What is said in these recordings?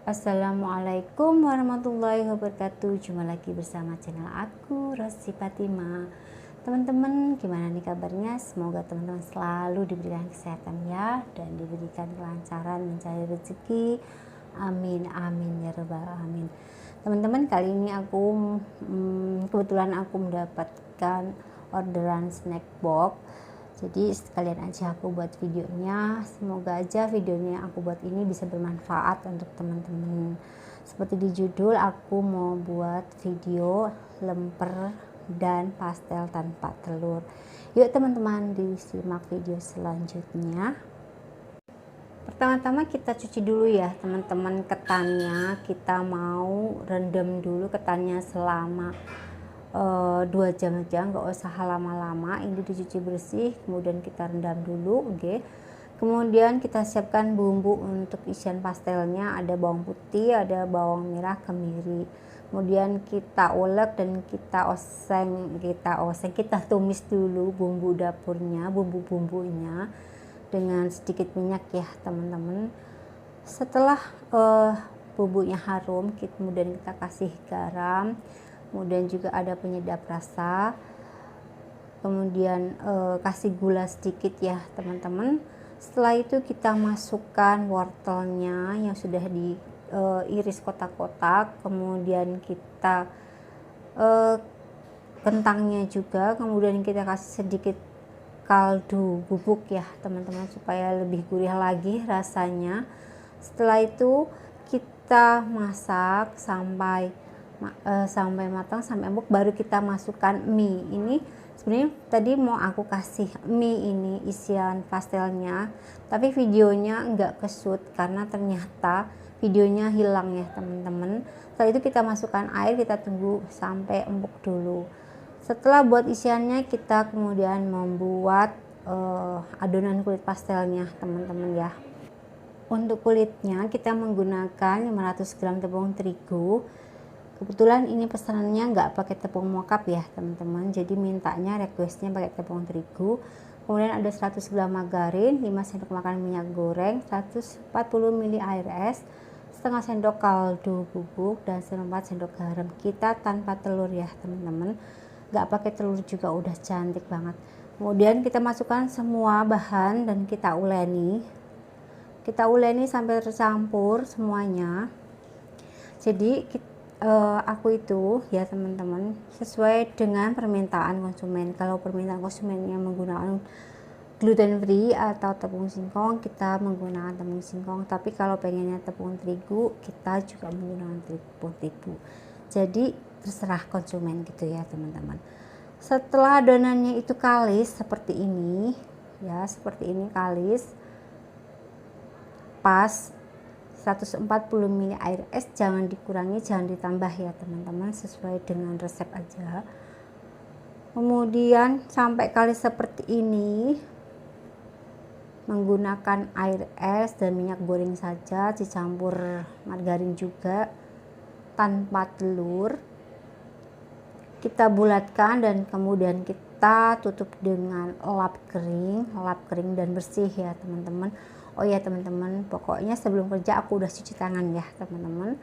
Assalamualaikum warahmatullahi wabarakatuh. Jumpa lagi bersama channel aku, Rosi Fatima. Teman-teman, gimana nih kabarnya? Semoga teman-teman selalu diberikan kesehatan ya, dan diberikan kelancaran mencari rezeki. Amin amin ya rabbal alamin. Teman-teman, kali ini aku kebetulan aku mendapatkan orderan snack box. Jadi sekalian aja aku buat videonya. Semoga aja videonya yang aku buat ini bisa bermanfaat untuk teman-teman. Seperti di judul, aku mau buat video lemper dan pastel tanpa telur. Yuk teman-teman, disimak video selanjutnya. Pertama-tama kita cuci dulu ya teman-teman ketannya. Kita mau rendam dulu ketannya selama 2 jam aja, nggak usah lama-lama. Ini dicuci bersih, kemudian kita rendam dulu. Oke. Kemudian kita siapkan bumbu untuk isian pastelnya. Ada bawang putih, ada bawang merah, kemiri. Kemudian kita ulek dan kita tumis dulu bumbu dapurnya, bumbu-bumbunya dengan sedikit minyak ya teman-teman. Setelah bumbunya harum, kemudian kita kasih garam, kemudian juga ada penyedap rasa, kemudian kasih gula sedikit ya teman-teman. Setelah itu kita masukkan wortelnya yang sudah diiris kotak-kotak, kemudian kita kentangnya juga, kemudian kita kasih sedikit kaldu bubuk ya teman-teman supaya lebih gurih lagi rasanya. Setelah itu kita masak sampai matang, sampai empuk, baru kita masukkan mie. Ini sebenarnya tadi mau aku kasih mie ini isian pastelnya, tapi videonya enggak keshoot karena ternyata videonya hilang ya teman-teman. Setelah itu kita masukkan air, kita tunggu sampai empuk dulu. Setelah buat isiannya, kita kemudian membuat adonan kulit pastelnya teman-teman ya. Untuk kulitnya kita menggunakan 500 gram tepung terigu. Kebetulan ini pesanannya nggak pakai tepung mokap ya teman-teman, jadi mintanya requestnya pakai tepung terigu. Kemudian ada 100 gram margarin, 5 sendok makan minyak goreng, 140 ml air es, setengah sendok kaldu bubuk, dan 4 sendok garam. Kita tanpa telur ya teman-teman, nggak pakai telur juga udah cantik banget. Kemudian kita masukkan semua bahan dan kita uleni sampai tercampur semuanya. Jadi aku itu ya teman-teman sesuai dengan permintaan konsumen. Kalau permintaan konsumennya menggunakan gluten free atau tepung singkong, kita menggunakan tepung singkong. Tapi kalau pengennya tepung terigu, kita juga menggunakan tepung terigu. Jadi terserah konsumen gitu ya teman-teman. Setelah adonannya itu kalis seperti ini ya, seperti ini kalis pas 140 ml air es, jangan dikurangi, jangan ditambah ya teman-teman, sesuai dengan resep aja. Kemudian sampai kalis seperti ini, menggunakan air es dan minyak goreng saja, dicampur margarin juga, tanpa telur. Kita bulatkan dan kemudian kita tutup dengan lap kering dan bersih ya teman-teman. Oh ya teman-teman, pokoknya sebelum kerja aku udah cuci tangan ya teman-teman.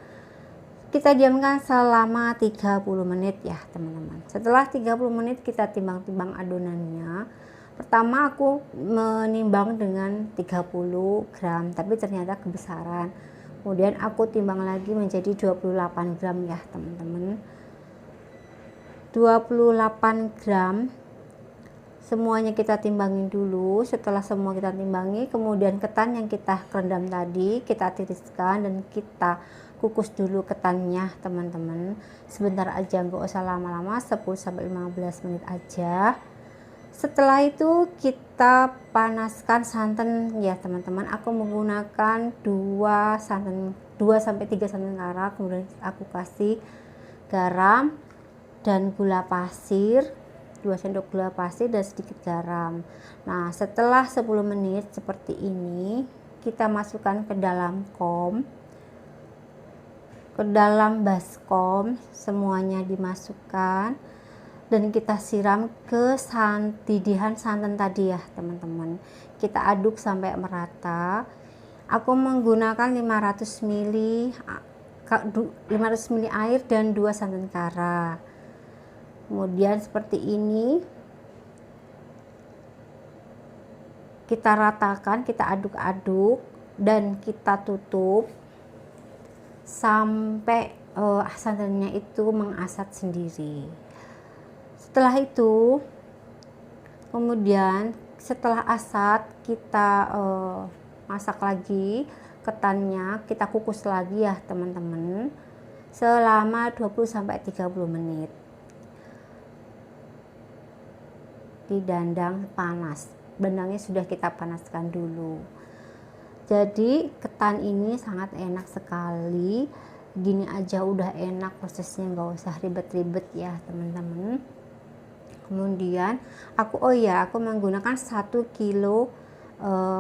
Kita diamkan selama 30 menit ya teman-teman. Setelah 30 menit kita timbang-timbang adonannya. Pertama aku menimbang dengan 30 gram, tapi ternyata kebesaran. Kemudian aku timbang lagi menjadi 28 gram ya teman-teman. 28 gram. Semuanya kita timbangin dulu. Setelah semua kita timbangi, kemudian ketan yang kita rendam tadi kita tiriskan dan kita kukus dulu ketannya teman-teman. Sebentar aja, nggak usah lama-lama, 10-15 menit aja. Setelah itu kita panaskan santan ya teman-teman. Aku menggunakan 2 sampai 3 santan kara. Kemudian aku kasih garam dan gula pasir, 2 sendok gula pasir dan sedikit garam. Nah setelah 10 menit seperti ini, kita masukkan ke dalam baskom, semuanya dimasukkan dan kita siram ke didihan santan tadi ya teman-teman. Kita aduk sampai merata. Aku menggunakan 500 ml air dan 2 santan kara. Kemudian seperti ini kita ratakan, kita aduk-aduk dan kita tutup sampai santannya itu mengasat sendiri. Setelah itu, kemudian setelah asat kita masak lagi ketannya, kita kukus lagi ya teman-teman selama 20-30 menit di dandang panas. Benangnya sudah kita panaskan dulu. Jadi ketan ini sangat enak sekali, gini aja udah enak prosesnya, nggak usah ribet-ribet ya teman-teman. Kemudian aku menggunakan 1 kilo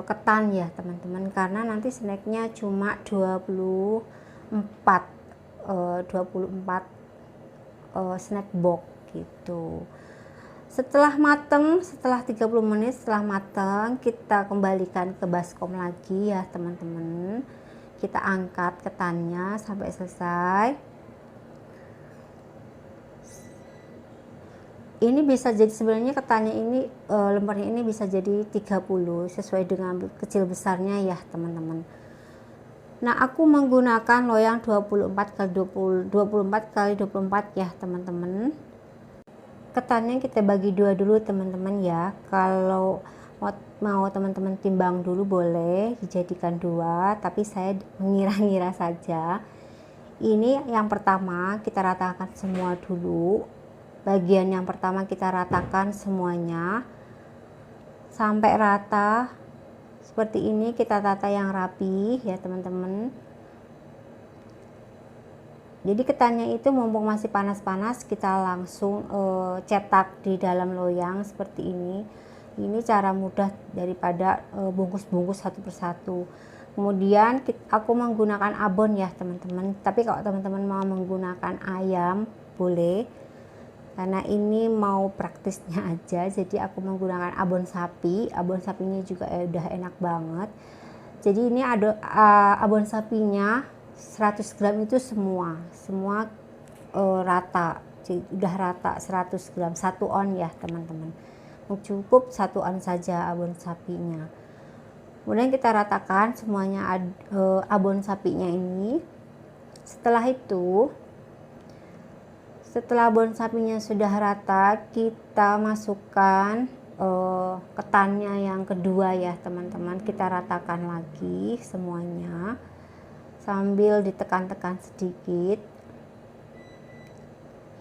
ketan ya teman-teman, karena nanti snacknya cuma 24 snack box gitu. Setelah mateng, setelah 30 menit setelah mateng, kita kembalikan ke baskom lagi ya teman-teman. Kita angkat ketannya sampai selesai. Ini bisa jadi, sebenarnya ketannya ini lembarnya ini bisa jadi 30 sesuai dengan kecil besarnya ya teman-teman. Nah, aku menggunakan loyang 24 x 24 ya teman-teman. Ketannya kita bagi dua dulu teman-teman ya. Kalau mau teman-teman timbang dulu boleh dijadikan 2, tapi saya mengira-ngira saja. Ini yang pertama kita ratakan semua dulu. Bagian yang pertama kita ratakan semuanya sampai rata seperti ini. Kita tata yang rapi ya teman-teman. Jadi ketannya itu mumpung masih panas-panas, kita langsung cetak di dalam loyang seperti ini. Ini cara mudah daripada bungkus-bungkus satu persatu. Kemudian aku menggunakan abon ya teman-teman. Tapi kalau teman-teman mau menggunakan ayam boleh, karena ini mau praktisnya aja. Jadi aku menggunakan abon sapi. Abon sapinya juga udah enak banget. Jadi ini ada abon sapinya 100 gram itu semua rata. Jadi udah rata 100 gram 1 on ya teman-teman. Cukup 1 on saja abon sapinya. Kemudian kita ratakan semuanya abon sapinya ini. Setelah itu, setelah abon sapinya sudah rata, kita masukkan ketannya yang kedua ya teman-teman. Kita ratakan lagi semuanya sambil ditekan-tekan sedikit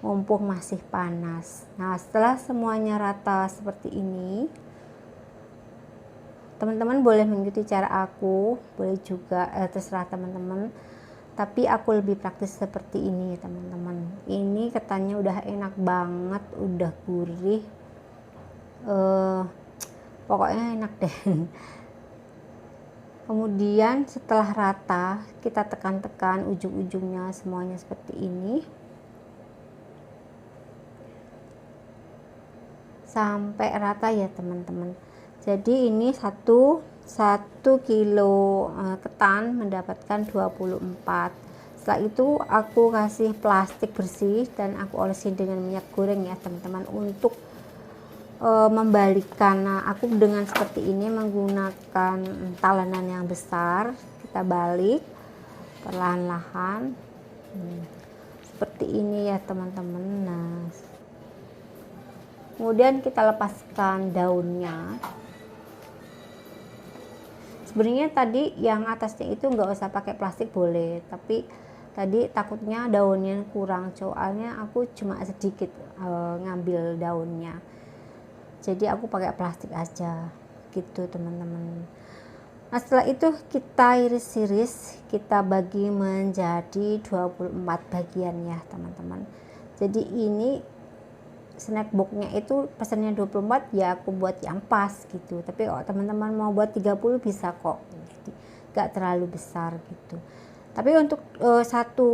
mumpung masih panas. Nah, setelah semuanya rata seperti ini, teman-teman boleh mengikuti cara aku, boleh juga terserah teman-teman, tapi aku lebih praktis seperti ini teman-teman. Ini ketannya udah enak banget, udah gurih, pokoknya enak deh. Kemudian setelah rata, kita tekan-tekan ujung-ujungnya semuanya seperti ini sampai rata ya teman-teman. Jadi ini 1 kilo ketan mendapatkan 24. Setelah itu aku kasih plastik bersih dan aku olesi dengan minyak goreng ya teman-teman untuk membalikkan. Nah, aku dengan seperti ini menggunakan talenan yang besar, kita balik perlahan-lahan seperti ini ya teman-teman. Nah, kemudian kita lepaskan daunnya. Sebenarnya tadi yang atasnya itu nggak usah pakai plastik boleh, tapi tadi takutnya daunnya kurang, soalnya aku cuma sedikit ngambil daunnya. Jadi aku pakai plastik aja gitu teman-teman. Nah, setelah itu kita iris-iris, kita bagi menjadi 24 bagian ya teman-teman. Jadi ini snack boxnya itu pesannya 24, ya aku buat yang pas gitu. Tapi kalau teman-teman mau buat 30 bisa kok. Jadi gak terlalu besar gitu. Tapi untuk 1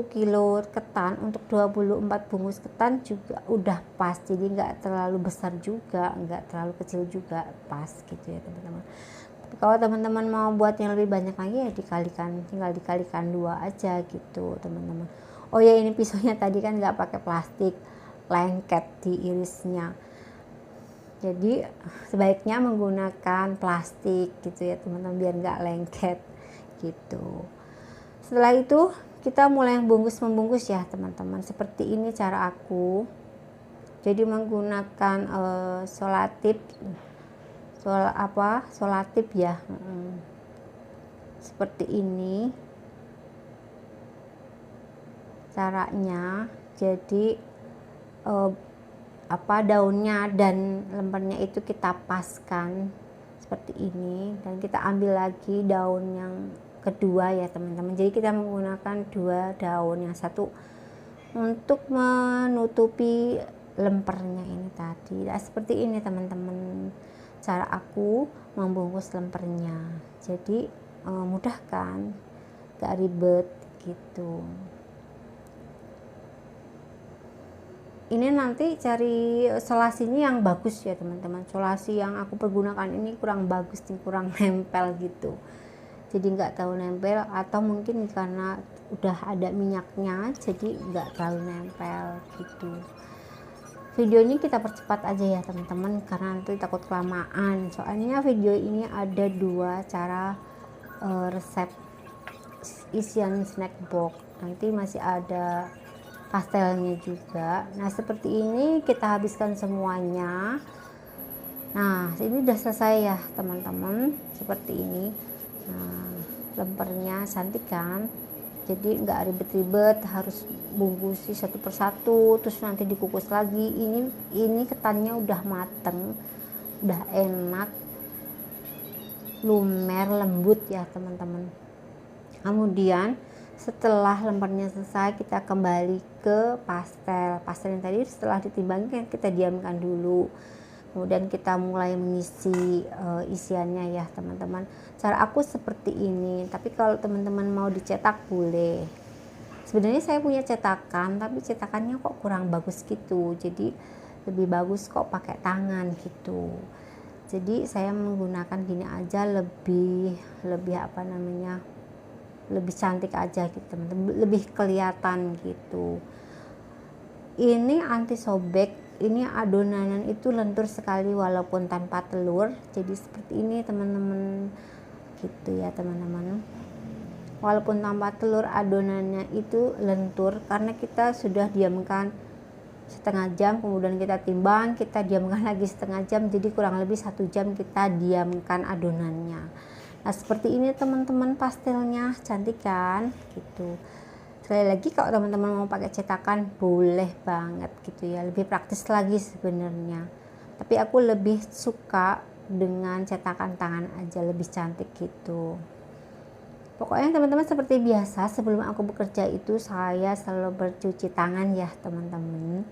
kilo ketan, untuk 24 bungkus ketan juga udah pas. Jadi nggak terlalu besar juga, nggak terlalu kecil juga, pas gitu ya teman-teman. Kalau teman-teman mau buat yang lebih banyak lagi ya dikalikan, tinggal dikalikan 2 aja gitu teman-teman. Oh ya, ini pisaunya tadi kan nggak pakai plastik, lengket di irisnya. Jadi sebaiknya menggunakan plastik gitu ya teman-teman, biar nggak lengket gitu. Setelah itu kita mulai membungkus ya teman-teman. Seperti ini cara aku. Jadi menggunakan solatip, solatip ya, seperti ini caranya. Jadi daunnya dan lempernya itu kita paskan seperti ini, dan kita ambil lagi daun yang kedua ya teman-teman. Jadi kita menggunakan 2 daun, yang satu untuk menutupi lempernya ini tadi. Nah, seperti ini teman-teman cara aku membungkus lempernya. Jadi mudah kan, gak ribet gitu. Ini nanti cari solasinya yang bagus ya teman-teman. Solasi yang aku pergunakan ini kurang bagus nih, kurang nempel gitu. Jadi nggak terlalu nempel, atau mungkin karena udah ada minyaknya jadi nggak terlalu nempel gitu. Videonya kita percepat aja ya teman-teman, karena nanti takut kelamaan. Soalnya video ini ada 2 cara resep isian snack box. Nanti masih ada pastelnya juga. Nah seperti ini kita habiskan semuanya. Nah ini udah selesai ya teman-teman, seperti ini. Nah lempernya cantik kan, jadi nggak ribet-ribet harus bungkusi satu persatu terus nanti dikukus lagi. Ini ketannya udah mateng, udah enak, lumer, lembut ya teman-teman. Kemudian setelah lempernya selesai, kita kembali ke pastel yang tadi. Setelah ditimbangkan kita diamkan dulu, kemudian kita mulai mengisi isiannya ya teman-teman. Cara aku seperti ini, tapi kalau teman-teman mau dicetak boleh. Sebenarnya saya punya cetakan, tapi cetakannya kok kurang bagus gitu, jadi lebih bagus kok pakai tangan gitu. Jadi saya menggunakan gini aja, lebih lebih cantik aja gitu teman-teman, lebih kelihatan gitu. Ini anti sobek, ini adonan itu lentur sekali walaupun tanpa telur. Jadi seperti ini teman-teman gitu ya teman-teman. Walaupun tanpa telur adonannya itu lentur karena kita sudah diamkan setengah jam, kemudian kita timbang, kita diamkan lagi setengah jam, jadi kurang lebih 1 jam kita diamkan adonannya. Nah seperti ini teman-teman, pastelnya cantik kan gitu. Sekali lagi kalau teman-teman mau pakai cetakan boleh banget gitu ya, lebih praktis lagi sebenarnya, tapi aku lebih suka dengan cetakan tangan aja, lebih cantik gitu. Pokoknya teman-teman seperti biasa, sebelum aku bekerja itu saya selalu bercuci tangan ya teman-teman.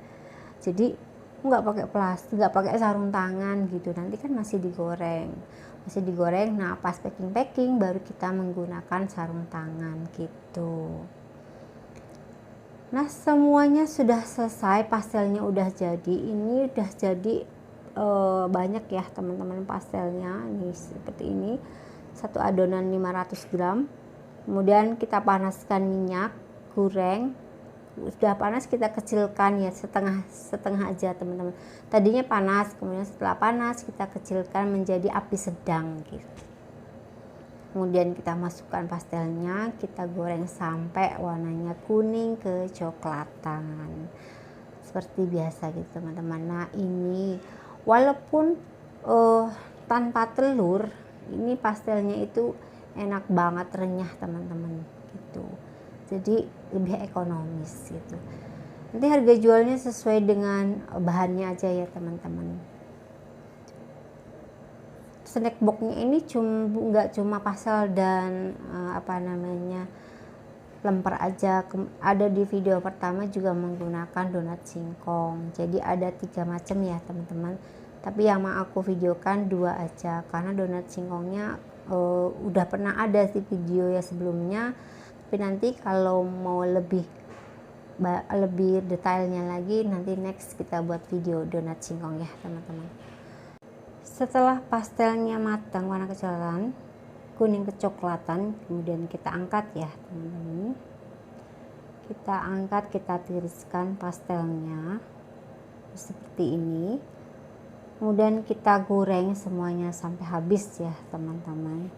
Jadi nggak pakai plastik, nggak pakai sarung tangan gitu, nanti kan masih digoreng. Nah pas packing baru kita menggunakan sarung tangan gitu. Nah semuanya sudah selesai, pastelnya udah jadi. Ini udah jadi banyak ya teman-teman pastelnya. Ini seperti ini, satu adonan 500 gram. Kemudian kita panaskan minyak, goreng. Sudah panas kita kecilkan ya, setengah aja teman-teman. Tadinya panas, kemudian setelah panas kita kecilkan menjadi api sedang gitu. Kemudian kita masukkan pastelnya, kita goreng sampai warnanya kuning kecoklatan seperti biasa gitu teman-teman. Nah ini walaupun tanpa telur, ini pastelnya itu enak banget, renyah teman-teman gitu. Jadi lebih ekonomis gitu. Nanti harga jualnya sesuai dengan bahannya aja ya teman-teman. Snack boxnya ini nggak cuma pastel dan lemper aja. Ada di video pertama juga menggunakan donat singkong. Jadi ada 3 macam ya teman-teman. Tapi yang mau aku videokan 2 aja, karena donat singkongnya udah pernah ada di video ya sebelumnya. Tapi nanti kalau mau lebih detailnya lagi, nanti next kita buat video donat singkong ya teman-teman. Setelah pastelnya matang warna kecoklatan, kuning kecoklatan, kemudian kita angkat ya teman-teman. Kita angkat, kita tiriskan pastelnya seperti ini. Kemudian kita goreng semuanya sampai habis ya teman-teman,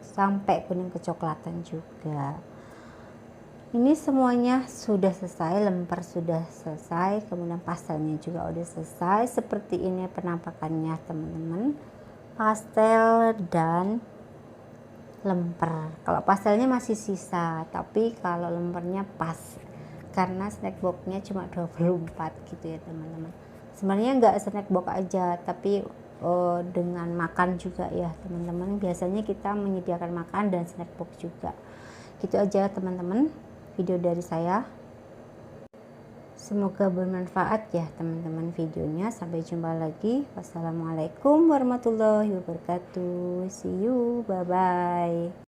sampai kuning kecoklatan juga. Ini semuanya sudah selesai, lemper sudah selesai, kemudian pastelnya juga udah selesai. Seperti ini penampakannya teman-teman, pastel dan lemper. Kalau pastelnya masih sisa, tapi kalau lempernya pas, karena snack boxnya cuma 24 gitu ya teman-teman. Sebenarnya nggak snack box aja, tapi dengan makan juga ya teman-teman. Biasanya kita menyediakan makan dan snack box juga. Gitu aja teman-teman video dari saya. Semoga bermanfaat ya teman-teman videonya. Sampai jumpa lagi. Wassalamualaikum warahmatullahi wabarakatuh. See you, bye bye.